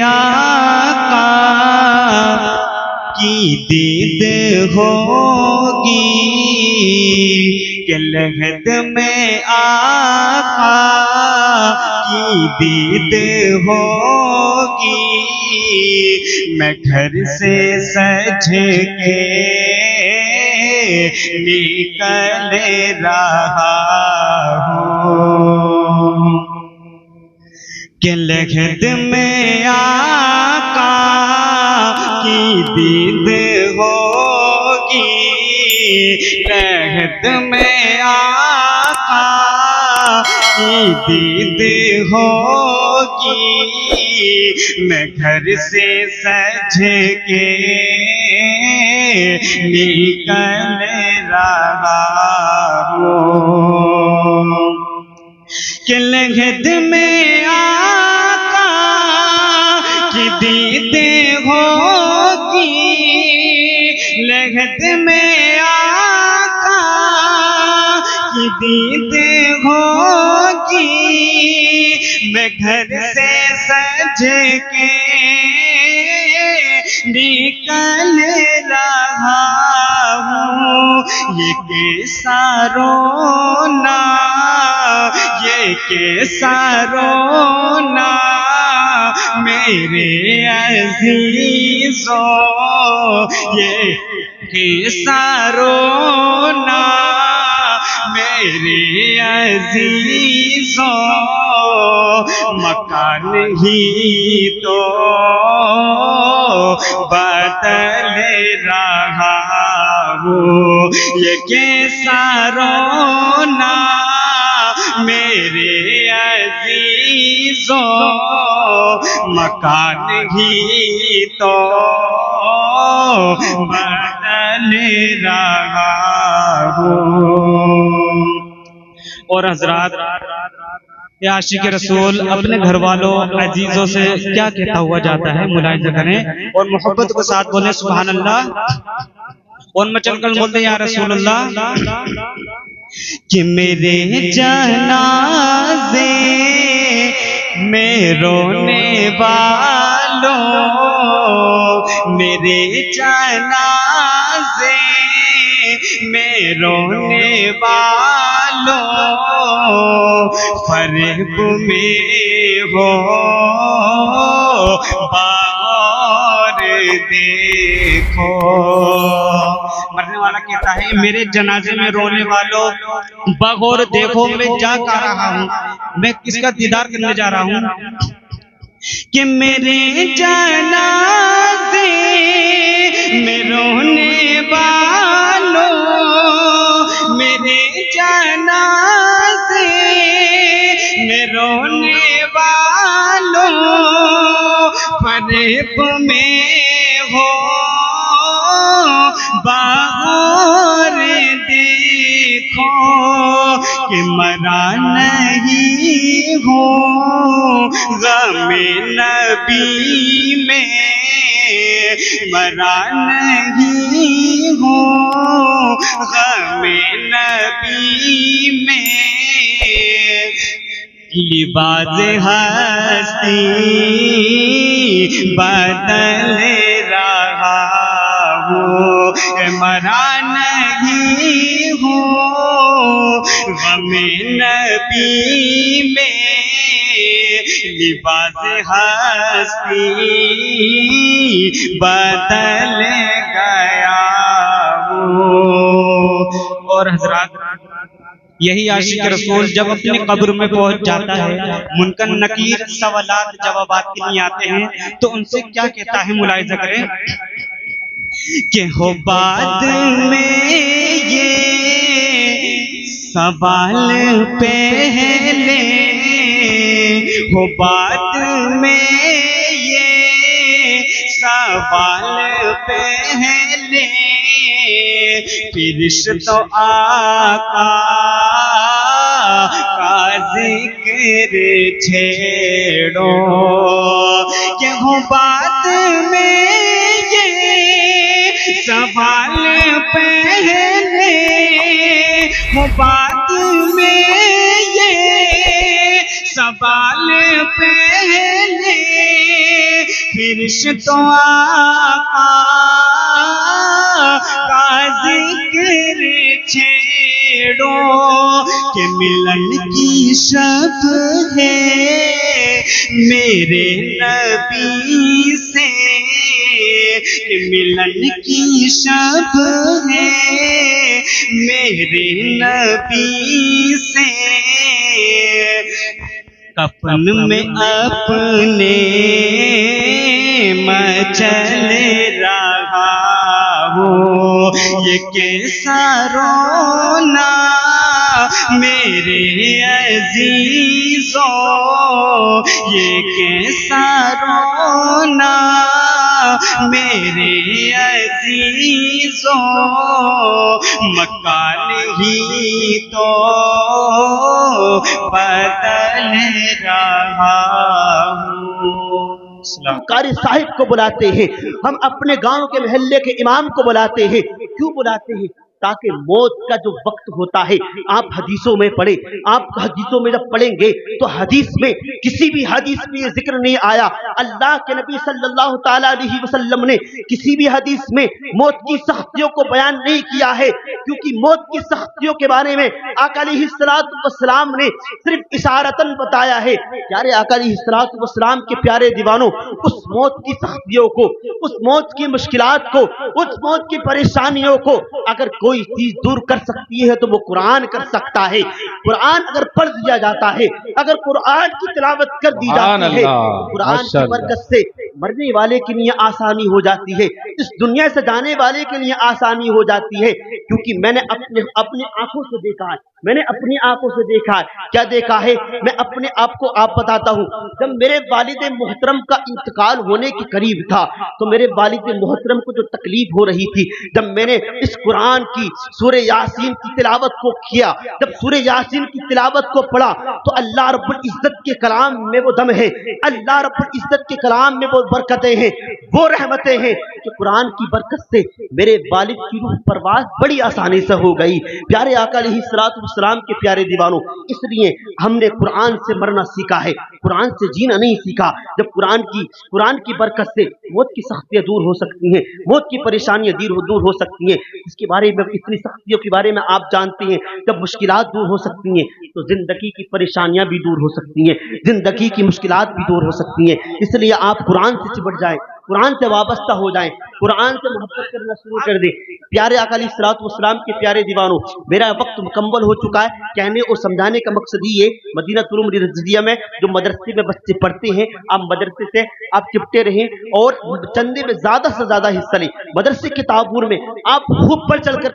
آقا کی دید ہوگی کہ لحد میں آقا کی دید ہوگی میں گھر سے سج کے نکل رہا ہوں کہ لحد میں آقا کی دید ہوگی لحد میں آقا کی دید ہوگی میں گھر سے سج کے نکل رہا ہوں کہ لحد میں آقا کی دید ہوگی لحد میں آقا کی دید ہوگی میں گھر سے سج کے نکل رہا ہوں یہ کیسا رونا یہ کیسا رونا میرے عزیزو یہ کیسا رونا میرے عزیزو مکان ہی تو بدل رہا ہوں یہ کیسا رونا میرے عزیزو مکان ہی تو بدل رہا ہوں۔ اور حضرات یہ عاشق رسول اپنے گھر والوں عزیزوں سے کیا کہتا ہوا جاتا ہے ملاحظہ کریں اور محبت کے ساتھ بولیں سبحان اللہ اور میں چل کر بولتے ہیں یا رسول اللہ کہ میرے جنازے میں رونے والوں میرے جنازے میں رونے والوں فریب میں ہو باور دیکھو مرنے والا کہتا ہے میرے جنازے میں رونے والوں بغور دیکھو میں جا کر رہا ہوں میں کس کا دیدار کرنے جا رہا ہوں کہ میرے جنازے میں رونے والوں میرے جنازے میں رونے والوں فریب میں ہو باہر دیکھو کہ مرا نہیں ہوں غم نبی میں مرا نہیں ہوں غم نبی میں لباس ہستی بدل رہا ہوں مرا نہیں ہوں غم نبی میں لباس ہستی بدل گیا ہوں۔ اور حضرات یہی عاشق رسول جب اپنی قبر میں پہنچ جاتا ہے منکر نکیر سوالات جوابات کے لیے آتے ہیں تو ان سے کیا کہتا ہے ملاحظہ کریں کہ ہو بعد میں یہ سوال پہلے ہو بعد میں یہ سوال پہلے پھر تو آقا کا ذکر چھیڑو کہ ہو بعد میں یہ سوال پہلے ہو بعد میں یہ سوال پہلے فرشتوں آقا کا ذکر چھیڑو کہ ملن کی شب ہے میرے نبی سے، کہ ملن کی شب ہے میرے نبی سے، کفن میں اپنے میں چل رہا ہوں، یہ کیسا رونا میرے عزیزوں، یہ کیسا رونا میرے عزیزوں، مکان ہی تو بدل رہا ہوں۔ قاری صاحب کو بلاتے ہیں، ہم اپنے گاؤں کے محلے کے امام کو بلاتے ہیں، کیوں بلاتے ہیں؟ تاکہ موت کا جو وقت ہوتا ہے، آپ حدیثوں میں پڑھیں، آپ حدیثوں میں جب پڑھیں گے تو حدیث میں کسی بھی حدیث میں یہ ذکر نہیں آیا، اللہ کے نبی صلی اللہ تعالیٰ علیہ وسلم نے کسی بھی حدیث میں موت کی سختیوں کو بیان نہیں کیا ہے، کیونکہ موت کی سختیوں کے بارے میں آقا علیہ السلام نے صرف اشارتاً بتایا ہے۔ پیارے آقا علیہ السلام کے پیارے دیوانوں، اس موت کی سختیوں کو، اس موت کی مشکلات کو، اس موت کی پریشانیوں کو اگر کوئی چیز دور کر سکتی ہے تو وہ قرآن کر سکتا ہے۔ قرآن اگر پڑھ دیا جاتا ہے، اگر قرآن کی تلاوت کر دی جاتی ہے، قرآن کی برکت سے مرنے والے کے لیے آسانی ہو جاتی ہے، اس دنیا سے جانے والے کے لیے آسانی ہو جاتی ہے، کیونکہ میں نے اپنی آنکھوں سے دیکھا ہے، میں نے اپنی آنکھوں سے دیکھا ہے۔ کیا دیکھا ہے؟ میں اپنے آپ کو بتاتا ہوں، جب میرے والد محترم کا انتقال ہونے کے قریب تھا تو میرے والد محترم کو جو تکلیف ہو رہی تھی، جب میں نے اس قرآن کی سورہ یاسین کی تلاوت کو کیا، جب سورہ یاسین کی تلاوت کو پڑھا تو اللہ رب العزت کے کلام میں وہ دم ہے، اللہ رب العزت کے کلام میں وہ برکتیں ہیں، وہ رحمتیں ہیں کہ قرآن کی برکت سے میرے والد کی روح پرواز بڑی آسانی سے ہو گئی۔ پیارے آقا علیہ السلام کے پیارے دیوانوں، اس لیے ہم نے قرآن سے مرنا سیکھا ہے، قرآن سے جینا نہیں سیکھا۔ جب قرآن کی برکت سے موت کی سختیاں دور ہو سکتی ہیں، موت کی پریشانیاں دور ہو سکتی ہیں، اس کے بارے میں اتنی سختیوں کے بارے میں آپ جانتے ہیں۔ جب مشکلات دور ہو سکتی ہیں تو زندگی کی پریشانیاں بھی دور ہو سکتی ہیں، زندگی کی مشکلات بھی دور ہو سکتی ہیں۔ اس لیے آپ قرآن سے چپٹ جائیں، قرآن سے وابستہ ہو جائیں، قرآن سے محبت کرنا شروع کر دیں۔ پیارے آقا علیہ السلام کے پیارے دیوانوں، میرا وقت مکمل ہو چکا ہے۔ کہنے اور سمجھانے کا مقصد یہ مدینہ علوم رضویہ میں جو مدرسے میں بچے پڑھتے ہیں، آپ مدرسے سے آپ چپٹے رہیں اور چندے میں زیادہ سے زیادہ حصہ لیں۔ مدرسے کے تعاون میں آپ خوب بڑھ چڑھ کر